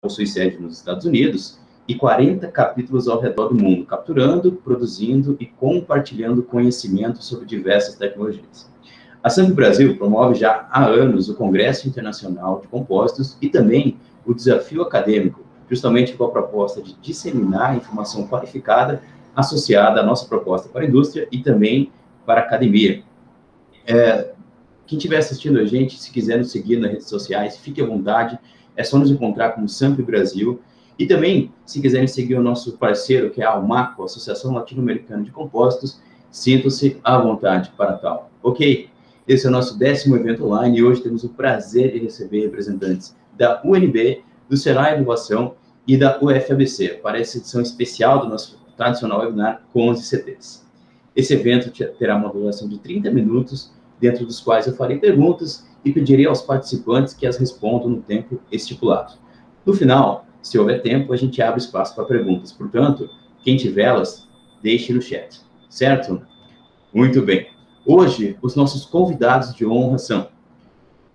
possui sede nos Estados Unidos e 40 capítulos ao redor do mundo, capturando, produzindo e compartilhando conhecimento sobre diversas tecnologias. A Samp Brasil promove já há anos o Congresso Internacional de Compostos e também o Desafio Acadêmico, justamente com a proposta de disseminar informação qualificada associada à nossa proposta para a indústria e também para a academia. Quem estiver assistindo a gente, se quiser nos seguir nas redes sociais, fique à vontade, é só nos encontrar como Samp Brasil. E também, se quiserem seguir o nosso parceiro, que é a Almaco, Associação Latino-Americana de Compostos, sintam-se à vontade para tal. Ok? Esse é o nosso 10º evento online e hoje temos o prazer de receber representantes da UNB, do Senai Inovação e da UFABC para essa edição especial do nosso tradicional webinar com os ICTs. Esse evento terá uma duração de 30 minutos, dentro dos quais eu farei perguntas e pedirei aos participantes que as respondam no tempo estipulado. No final, se houver tempo, a gente abre espaço para perguntas. Portanto, quem tiver-las, deixe no chat. Certo? Muito bem. Hoje, os nossos convidados de honra são a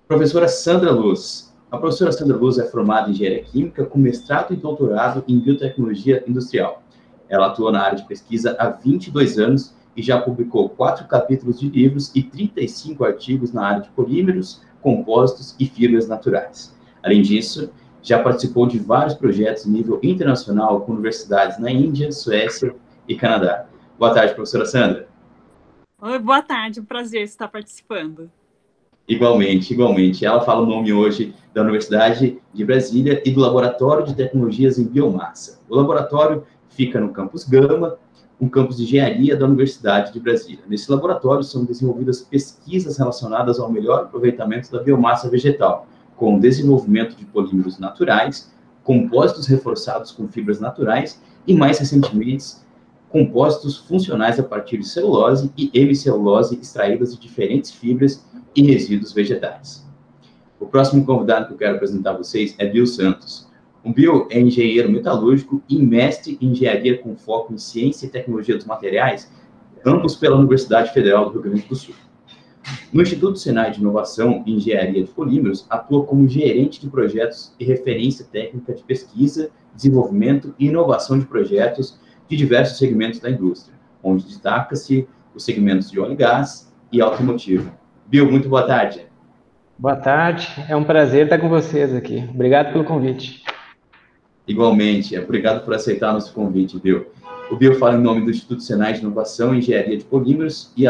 professora Sandra Luz. A professora Sandra Luz é formada em Engenharia Química com mestrado e doutorado em Biotecnologia Industrial. Ela atua na área de pesquisa há 22 anos e já publicou 4 capítulos de livros e 35 artigos na área de polímeros, compósitos e fibras naturais. Além disso, já participou de vários projetos em nível internacional com universidades na Índia, Suécia e Canadá. Boa tarde, professora Sandra. Oi, boa tarde, um prazer estar participando. Igualmente, igualmente. Ela fala o nome hoje da Universidade de Brasília e do Laboratório de Tecnologias em Biomassa. O laboratório fica no Campus Gama, um campus de engenharia da Universidade de Brasília. Nesse laboratório são desenvolvidas pesquisas relacionadas ao melhor aproveitamento da biomassa vegetal, com desenvolvimento de polímeros naturais, compósitos reforçados com fibras naturais e, mais recentemente, compósitos funcionais a partir de celulose e hemicelulose extraídas de diferentes fibras e resíduos vegetais. O próximo convidado que eu quero apresentar a vocês é Bill Santos. O Bill é engenheiro metalúrgico e mestre em engenharia com foco em ciência e tecnologia dos materiais, ambos pela Universidade Federal do Rio Grande do Sul. No Instituto Senai de Inovação e Engenharia de Polímeros, atua como gerente de projetos e referência técnica de pesquisa, desenvolvimento e inovação de projetos de diversos segmentos da indústria, onde destaca-se os segmentos de óleo e gás e automotivo. Bill, muito boa tarde. Boa tarde, é um prazer estar com vocês aqui. Obrigado pelo convite. Igualmente, obrigado por aceitar nosso convite, Bill. O Bill fala em nome do Instituto Senai de Inovação e Engenharia de Polímeros e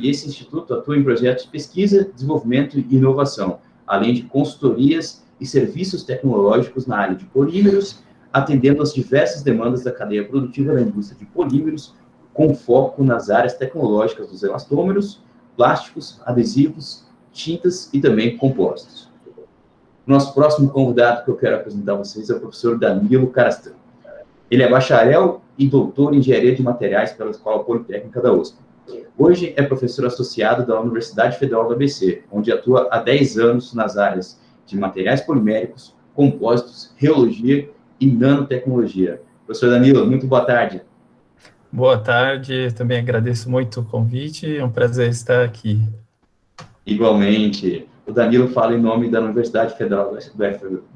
esse instituto atua em projetos de pesquisa, desenvolvimento e inovação, além de consultorias e serviços tecnológicos na área de polímeros, atendendo às diversas demandas da cadeia produtiva da indústria de polímeros, com foco nas áreas tecnológicas dos elastômeros, plásticos, adesivos, tintas e também compostos. Nosso próximo convidado que eu quero apresentar a vocês é o professor Danilo Carastan. Ele é bacharel e doutor em Engenharia de Materiais pela Escola Politécnica da USP. Hoje é professor associado da Universidade Federal do ABC, onde atua há 10 anos nas áreas de materiais poliméricos, compósitos, reologia e nanotecnologia. Professor Danilo, muito boa tarde. Boa tarde, também agradeço muito o convite, é um prazer estar aqui. Igualmente, o Danilo fala em nome da Universidade Federal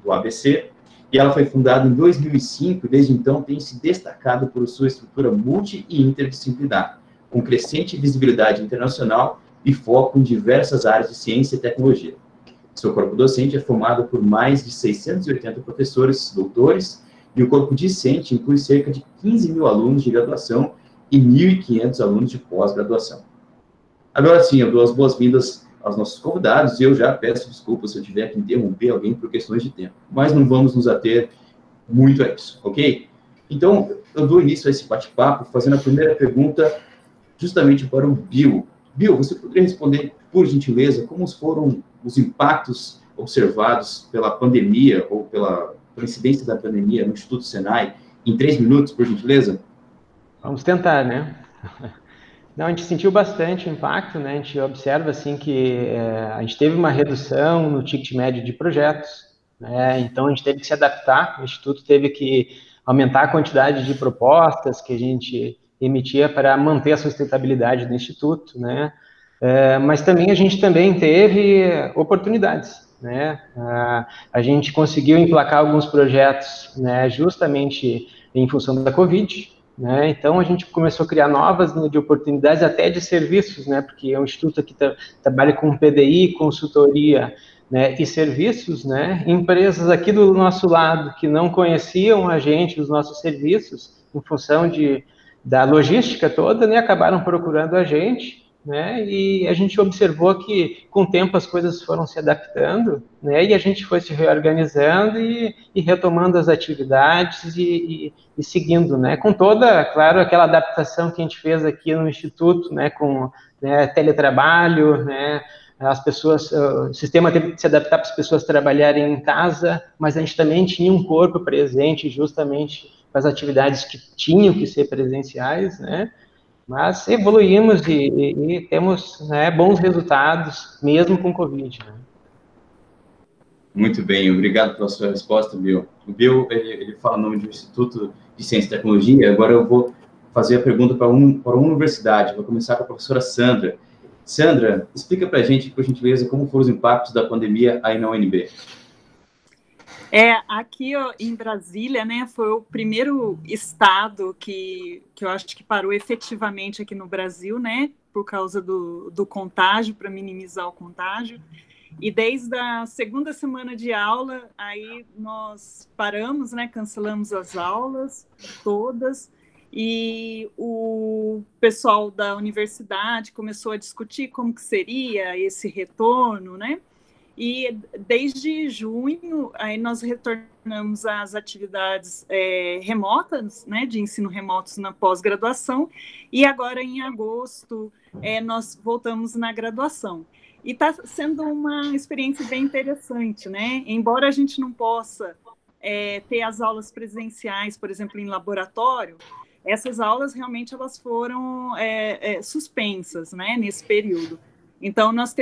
do ABC, e ela foi fundada em 2005 e desde então tem se destacado por sua estrutura multi e interdisciplinar, com crescente visibilidade internacional e foco em diversas áreas de ciência e tecnologia. Seu corpo docente é formado por mais de 680 professores, doutores, e o corpo discente inclui cerca de 15 mil alunos de graduação e 1.500 alunos de pós-graduação. Agora sim, eu dou as boas-vindas aos nossos convidados e eu já peço desculpas se eu tiver que interromper alguém por questões de tempo, mas não vamos nos ater muito a isso, ok? Então, eu dou início a esse bate-papo fazendo a primeira pergunta justamente para o Bill. Bill, você poderia responder, por gentileza, como foram os impactos observados pela pandemia ou pela incidência da pandemia no Instituto Senai em 3 minutos, por gentileza? Vamos tentar, né? Não, a gente sentiu bastante o impacto, né? A gente observa, assim, que a gente teve uma redução no ticket médio de projetos, né? Então, a gente teve que se adaptar, o Instituto teve que aumentar a quantidade de propostas que a gente emitia para manter a sustentabilidade do Instituto, né? Mas também a gente também teve oportunidades, né? A gente conseguiu emplacar alguns projetos, né, justamente em função da Covid, né? Então a gente começou a criar novas linhas de oportunidades até de serviços, né? Porque é um instituto que trabalha com PDI, consultoria, né, e serviços, né? Empresas aqui do nosso lado que não conheciam a gente, os nossos serviços, em função da logística toda, né, acabaram procurando a gente, né, e a gente observou que com o tempo as coisas foram se adaptando, né, e a gente foi se reorganizando e retomando as atividades e seguindo, né, com toda, claro, aquela adaptação que a gente fez aqui no Instituto, né, com, né, teletrabalho, né, as pessoas, o sistema teve que se adaptar para as pessoas trabalharem em casa, mas a gente também tinha um corpo presente justamente para as atividades que tinham que ser presenciais, né? Mas evoluímos e temos, né, bons resultados, mesmo com Covid, né? Muito bem, obrigado pela sua resposta, Bill. O Bill, ele fala o nome do Instituto de Ciência e Tecnologia. Agora eu vou fazer a pergunta para uma universidade. Vou começar com a professora Sandra. Sandra, explica para a gente, por gentileza, como foram os impactos da pandemia aí na UNB. Aqui ó, em Brasília, né, foi o primeiro estado que eu acho que parou efetivamente aqui no Brasil, né, por causa do contágio, para minimizar o contágio. E desde a segunda semana de aula, aí nós paramos, né, cancelamos as aulas todas, e o pessoal da universidade começou a discutir como que seria esse retorno, né? E desde junho, aí nós retornamos às atividades remotas, né, de ensino remotos na pós-graduação, e agora em agosto nós voltamos na graduação. E está sendo uma experiência bem interessante, né? Embora a gente não possa ter as aulas presenciais, por exemplo, em laboratório, essas aulas realmente elas foram suspensas, né, nesse período. Então, nós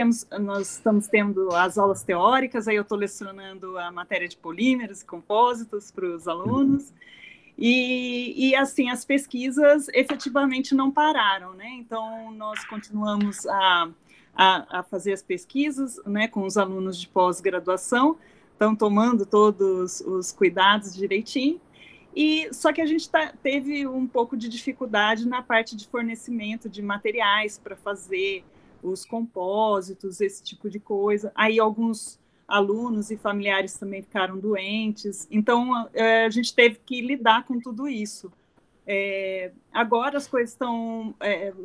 estamos tendo as aulas teóricas, aí eu estou lecionando a matéria de polímeros e compósitos para os alunos, e assim, as pesquisas efetivamente não pararam, né? Então, nós continuamos a fazer as pesquisas, né, com os alunos de pós-graduação, estão tomando todos os cuidados direitinho, só que a gente teve um pouco de dificuldade na parte de fornecimento de materiais para fazer os compósitos, esse tipo de coisa. Aí alguns alunos e familiares também ficaram doentes. Então, a gente teve que lidar com tudo isso. Agora as coisas estão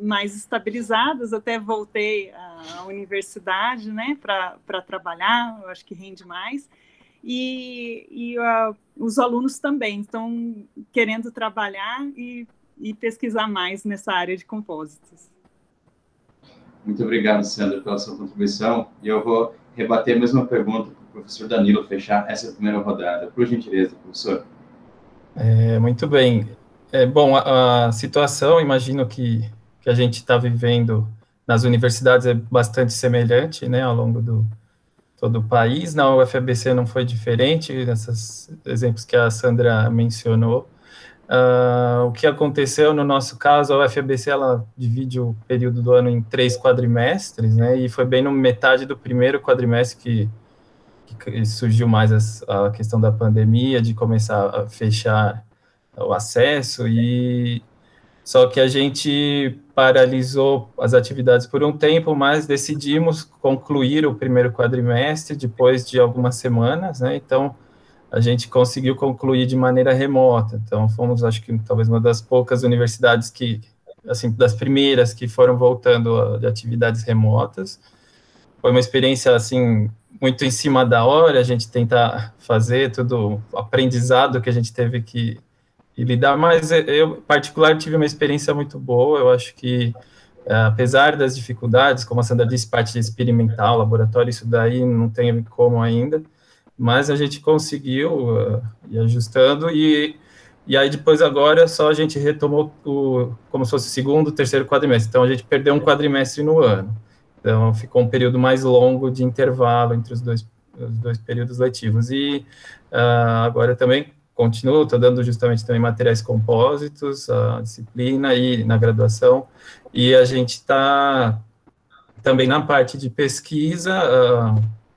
mais estabilizadas, até voltei à universidade, né, para trabalhar, eu acho que rende mais. Os alunos também estão querendo trabalhar e pesquisar mais nessa área de compósitos. Muito obrigado, Sandra, pela sua contribuição. E eu vou rebater a mesma pergunta para o professor Danilo fechar essa primeira rodada. Por gentileza, professor. Muito bem. Bom, a situação, imagino que a gente está vivendo nas universidades é bastante semelhante, né, ao longo do todo o país. Na UFABC não foi diferente, nesses exemplos que a Sandra mencionou. O que aconteceu no nosso caso, a UFABC ela divide o período do ano em 3 quadrimestres, né, e foi bem no metade do primeiro quadrimestre que surgiu mais a questão da pandemia, de começar a fechar o acesso, só que a gente paralisou as atividades por um tempo, mas decidimos concluir o primeiro quadrimestre depois de algumas semanas, né, então a gente conseguiu concluir de maneira remota. Então, fomos, acho que, talvez uma das poucas universidades que, assim, das primeiras que foram voltando de atividades remotas. Foi uma experiência, assim, muito em cima da hora, a gente tentar fazer tudo, o aprendizado que a gente teve que lidar, mas eu, em particular, tive uma experiência muito boa. Eu acho que, apesar das dificuldades, como a Sandra disse, parte experimental, laboratório, isso daí não tem como ainda, mas a gente conseguiu ir ajustando, e aí depois agora só a gente retomou como se fosse o segundo, terceiro quadrimestre, então a gente perdeu um quadrimestre no ano, então ficou um período mais longo de intervalo entre os dois períodos letivos, e agora também continuo, estou dando justamente também materiais compósitos, a disciplina e na graduação, e a gente está também na parte de pesquisa,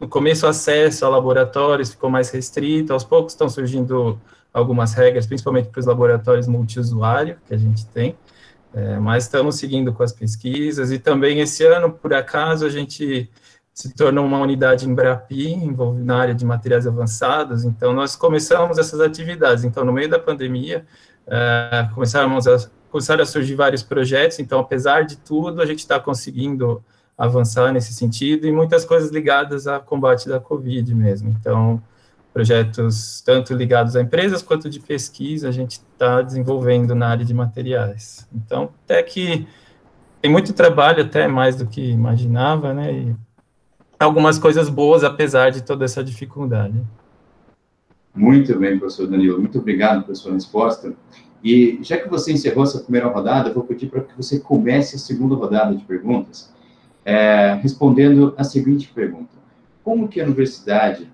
no começo o acesso a laboratórios ficou mais restrito, aos poucos estão surgindo algumas regras, principalmente para os laboratórios multiusuário que a gente tem, mas estamos seguindo com as pesquisas, e também esse ano, por acaso, a gente se tornou uma unidade Embrapi, envolvida na área de materiais avançados, então nós começamos essas atividades. Então, no meio da pandemia, começaram a surgir vários projetos, então, apesar de tudo, a gente está conseguindo avançar nesse sentido, e muitas coisas ligadas ao combate da Covid mesmo. Então, projetos tanto ligados a empresas quanto de pesquisa, a gente está desenvolvendo na área de materiais. Então, até que tem muito trabalho, até mais do que imaginava, né, e algumas coisas boas, apesar de toda essa dificuldade. Muito bem, professor Danilo, muito obrigado pela sua resposta. E já que você encerrou essa primeira rodada, eu vou pedir para que você comece a segunda rodada de perguntas, respondendo a seguinte pergunta: como que a universidade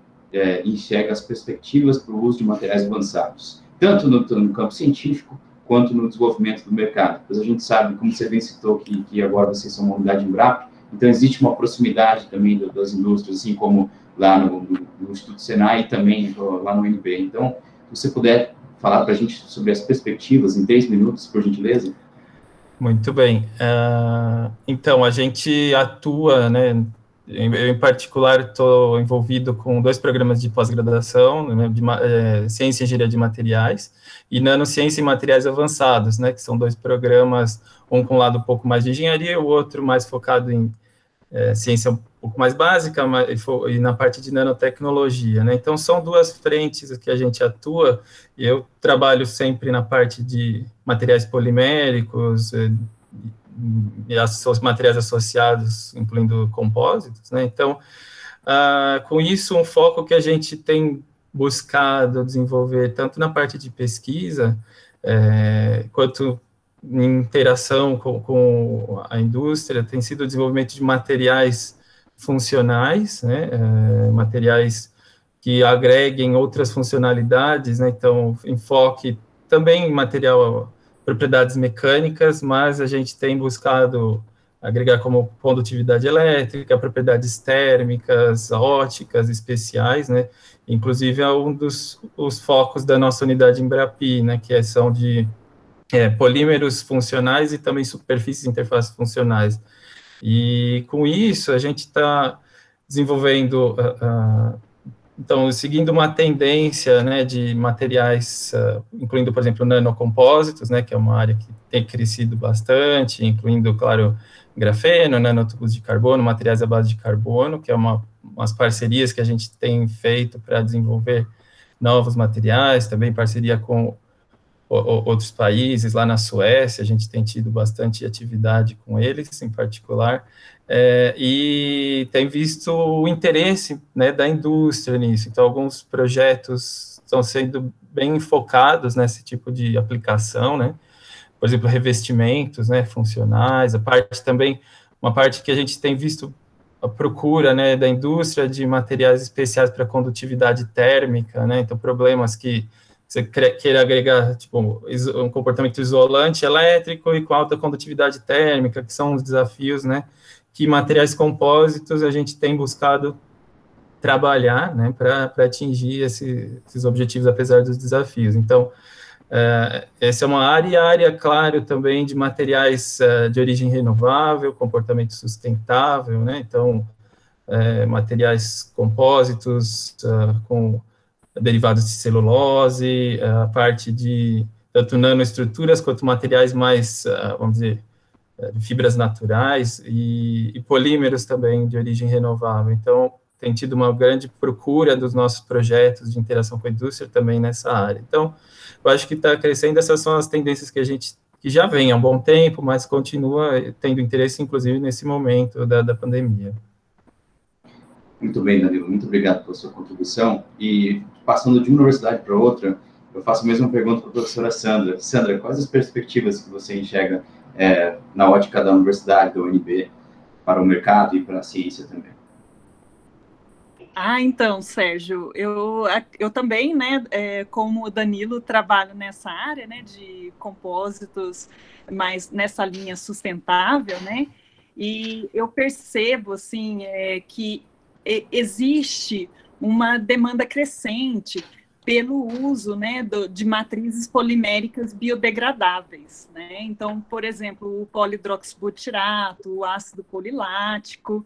enxerga as perspectivas para o uso de materiais avançados, tanto no campo científico quanto no desenvolvimento do mercado? Pois a gente sabe, como você bem citou, que agora vocês são uma unidade Embrapa, então existe uma proximidade também das indústrias, assim como lá no Instituto Senai e também lá no UNB. Então, se você puder falar para a gente sobre as perspectivas em 3 minutos, por gentileza. Muito bem. Então, a gente atua, né, eu, em particular, estou envolvido com 2 programas de pós-graduação, né, de Ciência e Engenharia de Materiais, e Nanociência e Materiais Avançados, né, que são 2 programas, um com um lado um pouco mais de engenharia, e o outro mais focado em ciência um pouco mais básica, e na parte de nanotecnologia, né? Então, são 2 frentes que a gente atua, e eu trabalho sempre na parte de materiais poliméricos, e materiais associados, incluindo compósitos, né? Então, com isso, um foco que a gente tem buscado desenvolver, tanto na parte de pesquisa, quanto em interação com a indústria, tem sido o desenvolvimento de materiais funcionais, né, materiais que agreguem outras funcionalidades, né, então, enfoque também em material, propriedades mecânicas, mas a gente tem buscado agregar como condutividade elétrica, propriedades térmicas, óticas, especiais, né, inclusive é um dos focos da nossa unidade Embrapi, né, que são de polímeros funcionais e também superfícies e interfaces funcionais. E com isso, a gente está desenvolvendo, então, seguindo uma tendência, né, de materiais, incluindo, por exemplo, nanocompósitos, né, que é uma área que tem crescido bastante, incluindo, claro, grafeno, nanotubos de carbono, materiais à base de carbono, que é umas parcerias que a gente tem feito para desenvolver novos materiais, também parceria com outros países, lá na Suécia, a gente tem tido bastante atividade com eles, em particular, e tem visto o interesse, né, da indústria nisso. Então, alguns projetos estão sendo bem focados nesse tipo de aplicação, né, por exemplo, revestimentos, né, funcionais, uma parte que a gente tem visto a procura, né, da indústria de materiais especiais para condutividade térmica, né, então problemas que você queira agregar, tipo, um comportamento isolante elétrico e com alta condutividade térmica, que são os desafios, né, que materiais compósitos a gente tem buscado trabalhar, né, para atingir esses objetivos, apesar dos desafios. Então, essa é uma área, e a área, claro, também de materiais de origem renovável, comportamento sustentável, né, então, materiais compósitos com derivados de celulose, a parte de tanto nanoestruturas quanto materiais mais, vamos dizer, fibras naturais e polímeros também de origem renovável. Então, tem tido uma grande procura dos nossos projetos de interação com a indústria também nessa área. Então, eu acho que está crescendo, essas são as tendências que já vem há um bom tempo, mas continua tendo interesse, inclusive, nesse momento da pandemia. Muito bem, Danilo, muito obrigado pela sua contribuição. E passando de uma universidade para outra, eu faço a mesma pergunta para a professora Sandra. Sandra, quais as perspectivas que você enxerga na ótica da universidade, da UNB, para o mercado e para a ciência também? Então, Sérgio, eu também, né, como o Danilo, trabalho nessa área, né, de compósitos, mas nessa linha sustentável, né, e eu percebo, assim, que existe uma demanda crescente pelo uso, né, de matrizes poliméricas biodegradáveis, né? Então, por exemplo, o polidroxibutirato, o ácido polilático,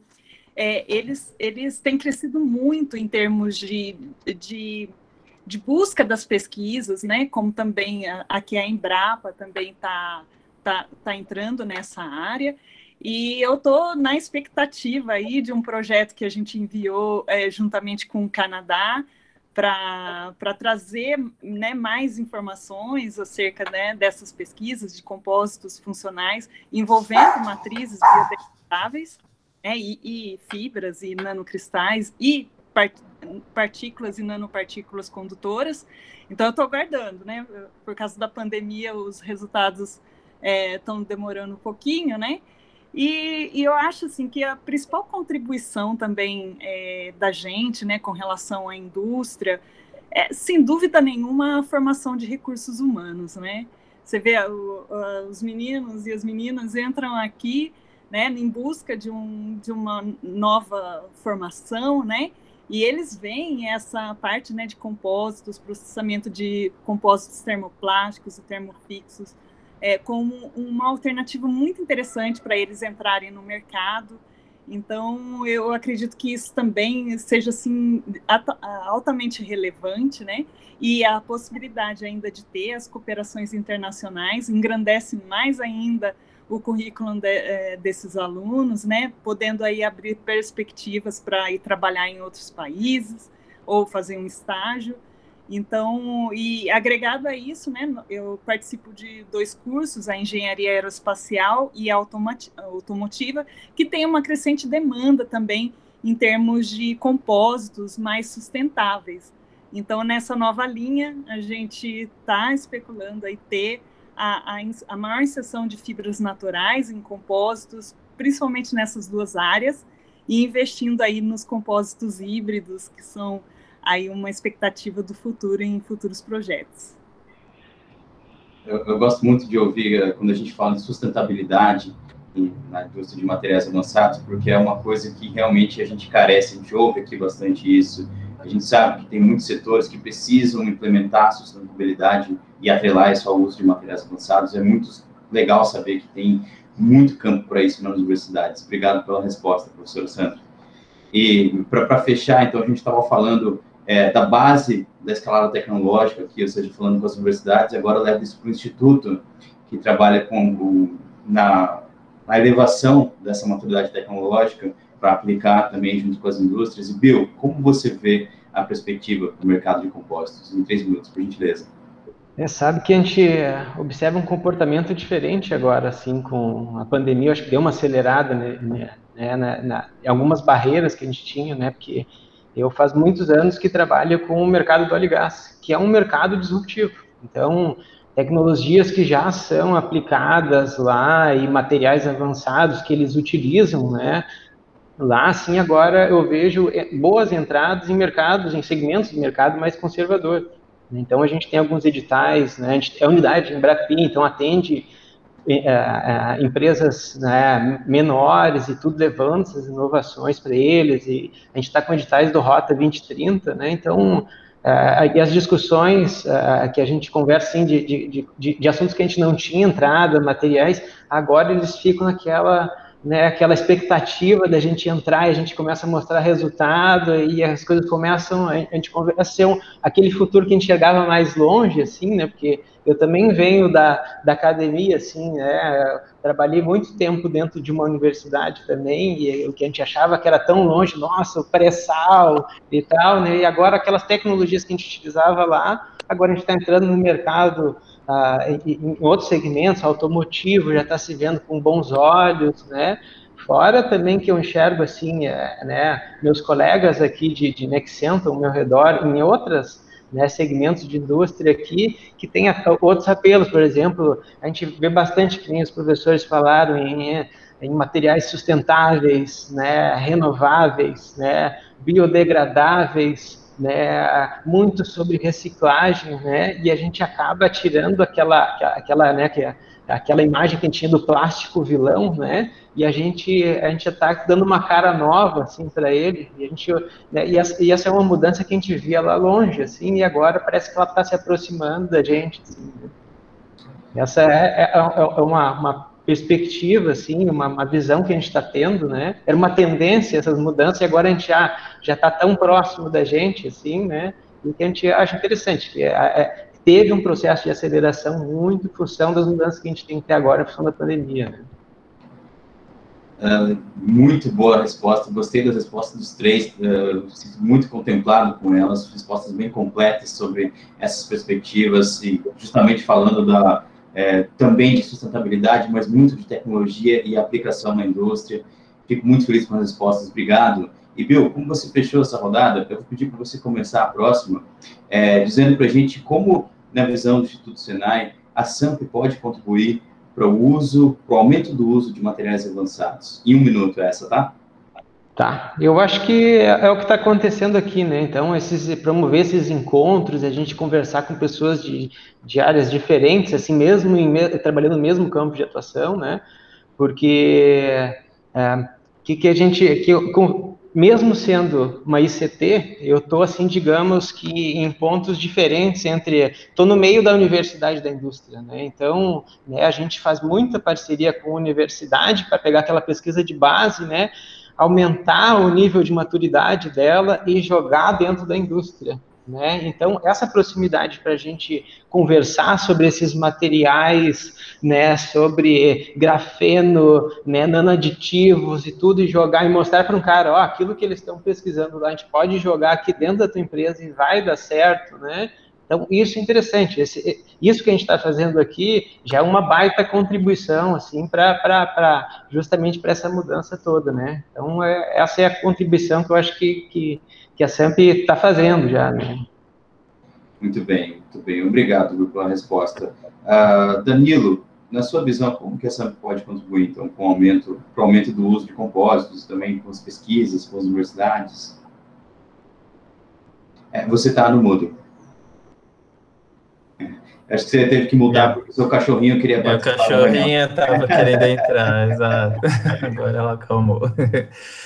eles têm crescido muito em termos de busca das pesquisas, né? Como também aqui a Embrapa também está entrando nessa área. E eu estou na expectativa aí de um projeto que a gente enviou juntamente com o Canadá para trazer, né, mais informações acerca, né, dessas pesquisas de compósitos funcionais envolvendo matrizes biodegradáveis, né, e fibras e nanocristais e partículas e nanopartículas condutoras. Então, eu estou aguardando, né? Por causa da pandemia, os resultados estão demorando um pouquinho, né? E eu acho assim que a principal contribuição também da gente, né, com relação à indústria, sem dúvida nenhuma, a formação de recursos humanos, né? Você vê os meninos e as meninas entram aqui, né, em busca de uma nova formação, né? E eles veem essa parte, né, de compósitos, processamento de compósitos termoplásticos e termofixos, como uma alternativa muito interessante para eles entrarem no mercado. Então, eu acredito que isso também seja assim, altamente relevante, né? E a possibilidade ainda de ter as cooperações internacionais engrandece mais ainda o currículo desses alunos, né? Podendo aí abrir perspectivas para ir trabalhar em outros países ou fazer um estágio. Então, e agregado a isso, né, eu participo de 2 cursos, a Engenharia Aeroespacial e a Automotiva, que tem uma crescente demanda também em termos de compósitos mais sustentáveis. Então, nessa nova linha, a gente está especulando aí ter a maior inserção de fibras naturais em compósitos, principalmente nessas 2 áreas, e investindo aí nos compósitos híbridos, que são aí uma expectativa do futuro em futuros projetos. Eu gosto muito de ouvir quando a gente fala de sustentabilidade na indústria de materiais avançados, porque é uma coisa que realmente a gente carece, a gente ouve aqui bastante isso. A gente sabe que tem muitos setores que precisam implementar a sustentabilidade e atrelar isso ao uso de materiais avançados. É muito legal saber que tem muito campo para isso nas universidades. Obrigado pela resposta, professor Sandro. E para fechar, então, a gente estava falando da base da escalada tecnológica, aqui, ou seja, falando com as universidades, agora leva isso para o Instituto, que trabalha na elevação dessa maturidade tecnológica para aplicar também junto com as indústrias. E, Bill, como você vê a perspectiva para o mercado de compósitos? Em 3 minutos, por gentileza. Sabe que a gente observa um comportamento diferente agora, assim, com a pandemia. Eu acho que deu uma acelerada, né, em algumas barreiras que a gente tinha, né, porque eu faz muitos anos que trabalho com o mercado do óleo e gás, que é um mercado disruptivo. Então, tecnologias que já são aplicadas lá e materiais avançados que eles utilizam, né, lá, assim, agora eu vejo boas entradas em mercados, em segmentos de mercado mais conservador. Então, a gente tem alguns editais, né, a gente é unidade em Brapim, então atende empresas, né, menores e tudo, levando essas inovações para eles, e a gente está com editais do Rota 2030, né, então, e as discussões que a gente conversa, assim, de assuntos que a gente não tinha entrada, materiais, agora eles ficam naquela, né, aquela expectativa da gente entrar e a gente começa a mostrar resultado e as coisas começam, a gente começa a ser aquele futuro que a gente chegava mais longe, assim, né, porque eu também venho da academia, assim, né, trabalhei muito tempo dentro de uma universidade também, e o que a gente achava que era tão longe, nossa, o pré-sal e tal, né, e agora aquelas tecnologias que a gente utilizava lá, agora a gente está entrando no mercado, em outros segmentos, automotivo, já está se vendo com bons olhos, né? Fora também que eu enxergo, assim, né, meus colegas aqui de Nexentum ao meu redor, em outros, né, segmentos de indústria aqui, que tem outros apelos, por exemplo, a gente vê bastante, que nem os professores falaram, em materiais sustentáveis, né, renováveis, né, biodegradáveis, né, muito sobre reciclagem, né, e a gente acaba tirando aquela, né, aquela imagem que a gente tinha do plástico vilão, né, e a gente está dando uma cara nova, assim, para ele, e a gente, né, e essa é uma mudança que a gente via lá longe, assim, e agora parece que ela está se aproximando da gente, assim, né? Essa é uma perspectiva, assim, uma visão que a gente está tendo, né? Era uma tendência essas mudanças e agora a gente já está tão próximo da gente, assim, né? E que a gente acha interessante, que teve um processo de aceleração muito em função das mudanças que a gente tem até agora em função da pandemia, né? Muito boa resposta, gostei das respostas dos três, sinto muito contemplado com elas, respostas bem completas sobre essas perspectivas e justamente falando também de sustentabilidade, mas muito de tecnologia e aplicação na indústria. Fico muito feliz com as respostas, obrigado. E, Bill, como você fechou essa rodada, eu vou pedir para você começar a próxima, dizendo para a gente como, na visão do Instituto Senai, a SAMP pode contribuir para o aumento do uso de materiais avançados. Em 1 minuto essa, tá? Tá, eu acho que é o que está acontecendo aqui, né? Então, promover esses encontros, a gente conversar com pessoas de áreas diferentes, assim, mesmo trabalhando no mesmo campo de atuação, né? Porque mesmo sendo uma ICT, eu estou, assim, digamos que em pontos diferentes estou no meio da universidade e da indústria, né? Então, né, a gente faz muita parceria com a universidade para pegar aquela pesquisa de base, né? Aumentar o nível de maturidade dela e jogar dentro da indústria, né? Então, essa proximidade para a gente conversar sobre esses materiais, né, sobre grafeno, né, nanoaditivos e tudo, e jogar e mostrar para um cara, ó, aquilo que eles estão pesquisando lá, a gente pode jogar aqui dentro da tua empresa e vai dar certo, né? Então, isso é interessante. Isso que a gente está fazendo aqui já é uma baita contribuição, assim, justamente para essa mudança toda, né? Então, essa é a contribuição que eu acho que a SAMP está fazendo já, né? Muito bem. Obrigado pela resposta. Danilo, na sua visão, como que a SAMP pode contribuir, então, para o aumento do uso de compósitos, também com as pesquisas, com as universidades? Você está no mudo. Acho que você teve que mudar porque o seu cachorrinho queria participar. Meu cachorrinho estava querendo entrar, exato. Agora ela acalmou.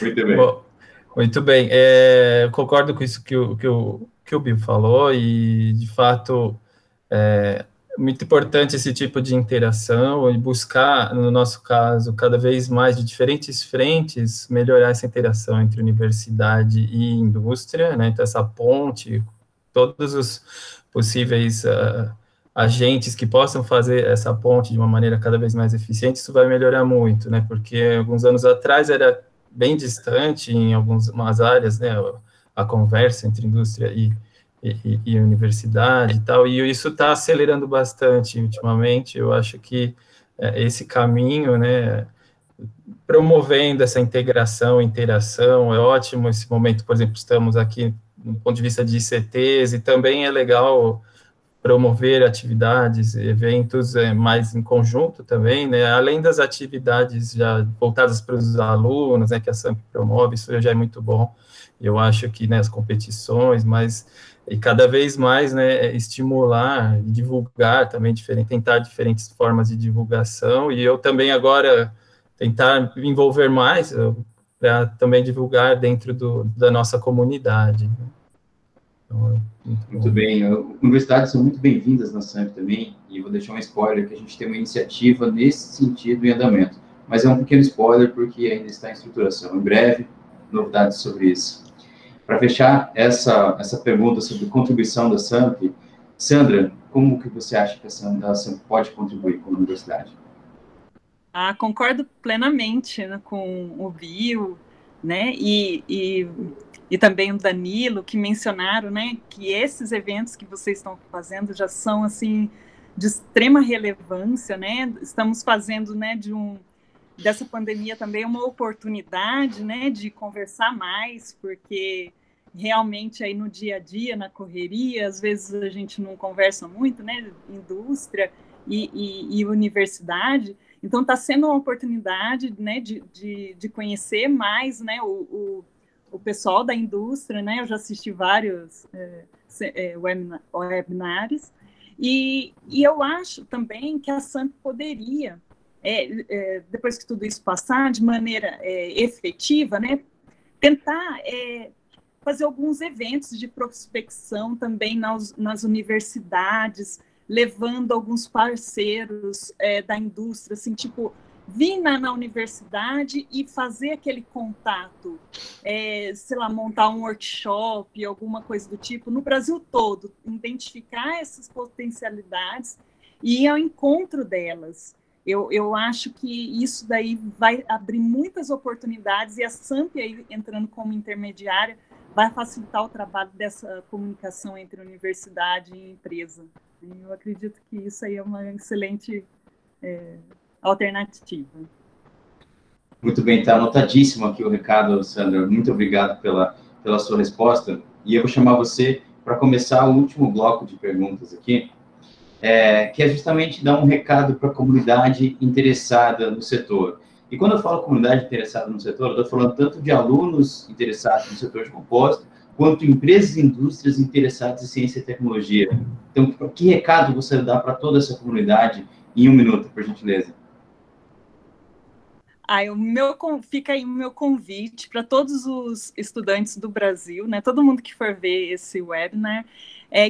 Muito bem. Bom, muito bem. Eu concordo com isso que o Bill falou e, de fato, é muito importante esse tipo de interação e buscar, no nosso caso, cada vez mais de diferentes frentes, melhorar essa interação entre universidade e indústria, né? Então, essa ponte, todos os possíveis agentes que possam fazer essa ponte de uma maneira cada vez mais eficiente, isso vai melhorar muito, né? Porque alguns anos atrás era bem distante em algumas áreas, né? A conversa entre indústria e universidade e tal, e isso está acelerando bastante ultimamente. Eu acho que esse caminho, né, promovendo essa integração, interação, é ótimo esse momento, por exemplo, estamos aqui do ponto de vista de ICTs, e também é legal promover atividades, eventos mais em conjunto também, né, além das atividades já voltadas para os alunos, né, que a SAMP promove, isso já é muito bom. Eu acho que, né, as competições, mas e cada vez mais, né, estimular, divulgar também, tentar diferentes formas de divulgação, e eu também agora tentar envolver mais para também divulgar dentro da nossa comunidade. Então, muito bem. Universidades são muito bem-vindas na SAMP também, e vou deixar um spoiler que a gente tem uma iniciativa nesse sentido em andamento, mas é um pequeno spoiler porque ainda está em estruturação. Em breve, novidades sobre isso. Para fechar essa pergunta sobre contribuição da SAMP, Sandra, como que você acha que a SAMP pode contribuir com a universidade? Concordo plenamente, né, com o Bill, né, e também o Danilo, que mencionaram, né, que esses eventos que vocês estão fazendo já são, assim, de extrema relevância, né, estamos fazendo, né, dessa pandemia também uma oportunidade, né, de conversar mais, porque realmente aí no dia a dia, na correria, às vezes a gente não conversa muito, né, indústria e universidade. Então está sendo uma oportunidade, né, de conhecer mais, né, o pessoal da indústria, né? Eu já assisti vários webinários, e eu acho também que a SAMP poderia, depois que tudo isso passar, de maneira efetiva, né, tentar fazer alguns eventos de prospecção também nas universidades, levando alguns parceiros da indústria, assim, tipo, vir na universidade e fazer aquele contato, sei lá, montar um workshop, alguma coisa do tipo, no Brasil todo, identificar essas potencialidades e ir ao encontro delas. Eu acho que isso daí vai abrir muitas oportunidades, e a SAMP aí entrando como intermediária vai facilitar o trabalho dessa comunicação entre universidade e empresa. Eu acredito que isso aí é uma excelente alternativa. Muito bem, está anotadíssimo aqui o recado, Sandra. Muito obrigado pela sua resposta. E eu vou chamar você para começar o último bloco de perguntas aqui, que é justamente dar um recado para a comunidade interessada no setor. E quando eu falo comunidade interessada no setor, eu estou falando tanto de alunos interessados no setor de compósito, quanto empresas e indústrias interessadas em ciência e tecnologia. Então, que recado você dá para toda essa comunidade em 1 minuto, por gentileza? Fica aí o meu convite para todos os estudantes do Brasil, né, todo mundo que for ver esse webinar,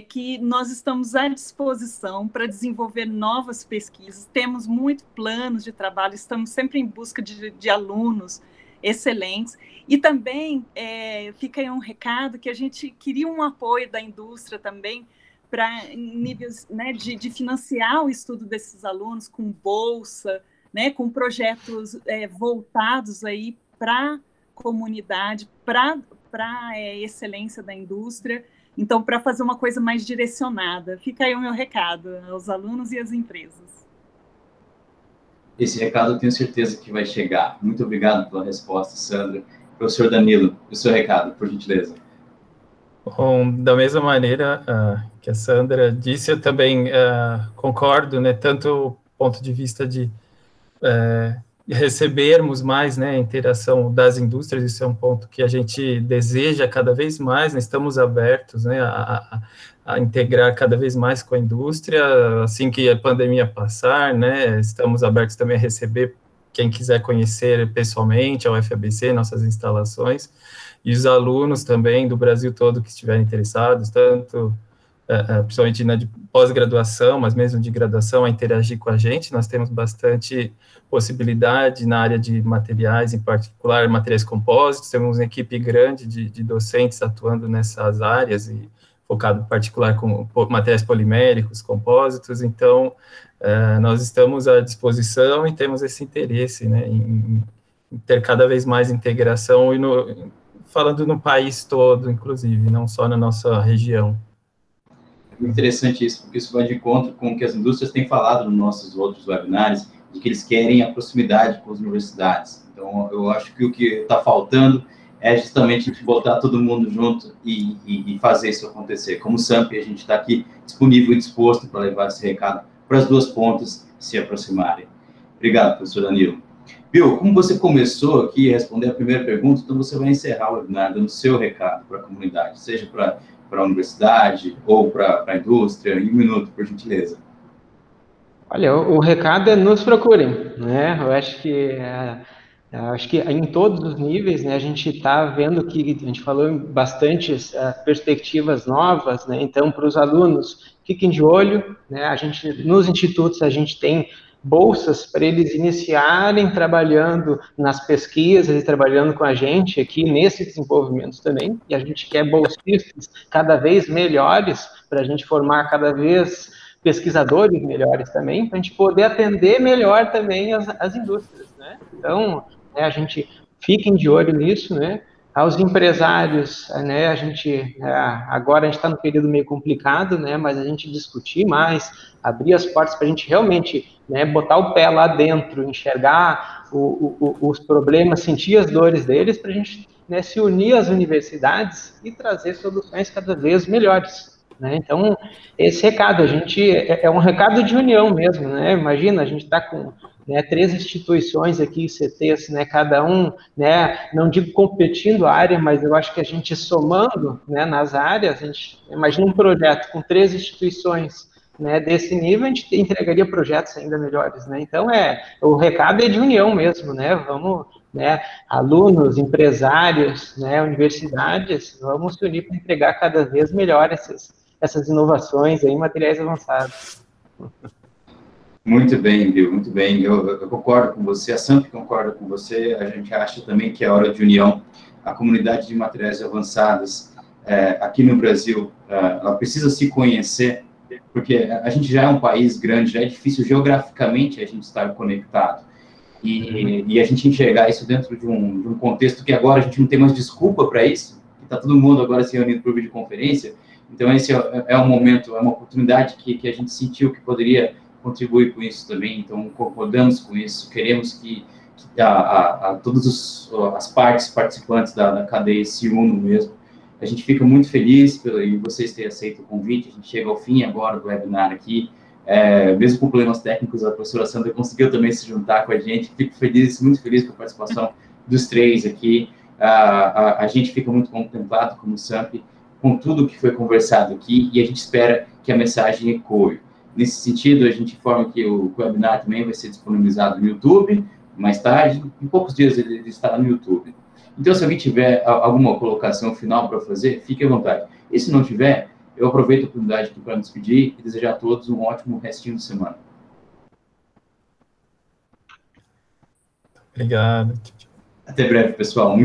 que nós estamos à disposição para desenvolver novas pesquisas, temos muitos planos de trabalho, estamos sempre em busca de alunos excelentes, e também fica aí um recado que a gente queria um apoio da indústria também, para níveis, né, de financiar o estudo desses alunos com bolsa, né, com projetos voltados aí para a comunidade, para a excelência da indústria, então, para fazer uma coisa mais direcionada. Fica aí o meu recado aos alunos e às empresas. Esse recado eu tenho certeza que vai chegar. Muito obrigado pela resposta, Sandra. Professor Danilo, o seu recado, por gentileza. Bom, da mesma maneira que a Sandra disse, eu também concordo, né, tanto o ponto de vista de recebermos mais, né, a interação das indústrias, isso é um ponto que a gente deseja cada vez mais, né, estamos abertos, né, a integrar cada vez mais com a indústria, assim que a pandemia passar, né, estamos abertos também a receber quem quiser conhecer pessoalmente a UFABC, nossas instalações, e os alunos também do Brasil todo que estiverem interessados, tanto principalmente de pós-graduação, mas mesmo de graduação, a interagir com a gente. Nós temos bastante possibilidade na área de materiais, em particular materiais compósitos, temos uma equipe grande de docentes atuando nessas áreas, e focado em particular com materiais poliméricos, compósitos, então nós estamos à disposição e temos esse interesse, né, em ter cada vez mais integração, e falando no país todo, inclusive, não só na nossa região. É interessante isso, porque isso vai de encontro com o que as indústrias têm falado nos nossos outros webinars, de que eles querem a proximidade com as universidades. Então, eu acho que o que está faltando é justamente botar todo mundo junto e fazer isso acontecer. Como SAMP, a gente está aqui disponível e disposto para levar esse recado para as duas pontas se aproximarem. Obrigado, professor Danilo. Bill, como você começou aqui a responder a primeira pergunta, então você vai encerrar o webinar dando o seu recado para a comunidade, seja para a universidade ou para a indústria, em 1 minuto, por gentileza. Olha, o recado é nos procurem, né? Eu acho que em todos os níveis, né, a gente está vendo que a gente falou em bastantes perspectivas novas, né? Então, para os alunos, fiquem de olho, né? Nos institutos a gente tem bolsas para eles iniciarem trabalhando nas pesquisas e trabalhando com a gente aqui nesse desenvolvimento também, e a gente quer bolsistas cada vez melhores para a gente formar cada vez pesquisadores melhores também, para a gente poder atender melhor também as indústrias, né? Então, a gente fiquem de olho nisso, né? Aos empresários, né? Agora a gente está num período meio complicado, né? Mas a gente discutir mais, abrir as portas para a gente realmente, né, botar o pé lá dentro, enxergar os problemas, sentir as dores deles, para a gente, né, se unir às universidades e trazer soluções cada vez melhores, né? Então, esse recado, é um recado de união mesmo, né? Imagina, a gente está com né, 3 instituições aqui, CTs, né, cada um, né, não digo competindo a área, mas eu acho que a gente somando, né, nas áreas, a gente imagina um projeto com 3 instituições, né, desse nível, a gente entregaria projetos ainda melhores, né? Então, o recado é de união mesmo, né? Vamos, né, alunos, empresários, né, universidades, vamos se unir para entregar cada vez melhor essas inovações aí em materiais avançados. Muito bem, Bill, muito bem. Eu concordo com você, a SAMP concorda com você, a gente acha também que é hora de união. A comunidade de materiais avançados aqui no Brasil, ela precisa se conhecer, porque a gente já é um país grande, já é difícil geograficamente a gente estar conectado. E a gente enxergar isso dentro de um contexto que agora a gente não tem mais desculpa para isso, que está todo mundo agora se reunindo por videoconferência. Então, esse é um momento, é uma oportunidade que a gente sentiu que poderia contribuir com isso também. Então, concordamos com isso, queremos que todas as partes participantes da cadeia se unam mesmo. A gente fica muito feliz em vocês terem aceito o convite. A gente chega ao fim agora do webinar aqui. Mesmo com problemas técnicos, a professora Sandra conseguiu também se juntar com a gente. Fico feliz, muito feliz com a participação dos 3 aqui. A gente fica muito contemplado como SAMP com tudo que foi conversado aqui e a gente espera que a mensagem ecoe. Nesse sentido, a gente informa que o webinar também vai ser disponibilizado no YouTube mais tarde. Em poucos dias ele estará no YouTube. Então, se alguém tiver alguma colocação final para fazer, fique à vontade. E se não tiver, eu aproveito a oportunidade aqui para me despedir e desejar a todos um ótimo restinho de semana. Obrigado. Até breve, pessoal.